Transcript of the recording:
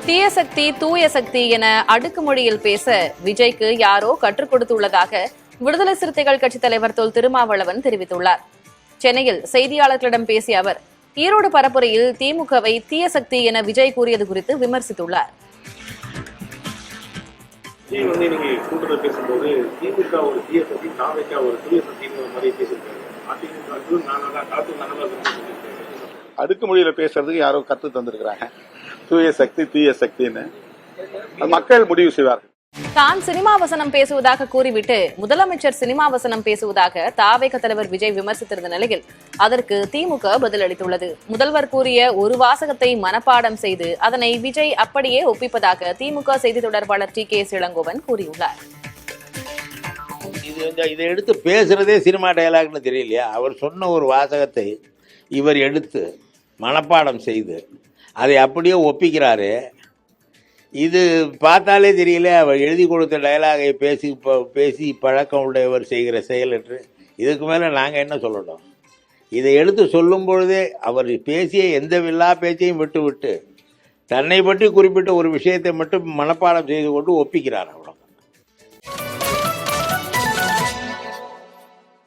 தீய சக்தி தூய சக்தி என அடுக்குமொழியில் பேச விஜய்க்கு யாரோ கற்றுக் கொடுத்துள்ளதாக விடுதலை சிறுத்தைகள் கட்சித் தலைவர் தொல் திருமாவளவன் தெரிவித்துள்ளார். சென்னையில் செய்தியாளர்களிடம் பேசிய அவர் ஈரோடு பரப்புரையில் திமுகவை தீய சக்தி என விஜய் கூறியது குறித்து விமர்சித்துள்ளார். கூட்டத்தில் பேசும்போது திமுக ஒரு தீய சக்தி, தாவேகா ஒரு தூய சக்தின்னு மாதிரி பேசியிருக்காரு. அடுக்குமொழியில பேசுறதுக்கு யாரோ கத்து தந்திருக்கிறாங்க, தூய சக்தி தீய சக்தின்னு. மக்கள் முடிவு செய்வார்கள். தான் சினிமா வசனம் பேசுவதாக கூறிவிட்டு முதலமைச்சர் சினிமா வசனம் பேசுவதாக தாவேக தலைவர் விஜய் விமர்சித்திருந்த நிலையில் அதற்கு திமுக பதிலளித்துள்ளது. முதல்வர் கூறிய ஒரு வாசகத்தை மனப்பாடம் செய்து அதனை விஜய் அப்படியே ஒப்பிப்பதாக திமுக செய்தி தொடர்பாளர் டி.கே.எஸ். இளங்கோவன் கூறியுள்ளார். இதை எடுத்து பேசுறதே சினிமா டயலாக்னு தெரியலையா? அவர் சொன்ன ஒரு வாசகத்தை இவர் எடுத்து மனப்பாடம் செய்து அதை அப்படியே ஒப்பிக்கிறாரு. இது பார்த்தாலே தெரியல அவர் எழுதி கொடுத்த டயலாகை பேசி பழக்கம் உடையவர் செய்கிற செயல் என்று. இதுக்கு மேலே நாங்கள் என்ன சொல்லணும்? இதை எடுத்து சொல்லும் பொழுதே அவர் பேசிய எந்த வில்லா பேச்சையும் விட்டு தன்னை பற்றி குறிப்பிட்ட ஒரு விஷயத்தை மட்டும் மனப்பாடம் செய்து கொண்டு ஒப்பிக்கிறார். அவ்வளோ.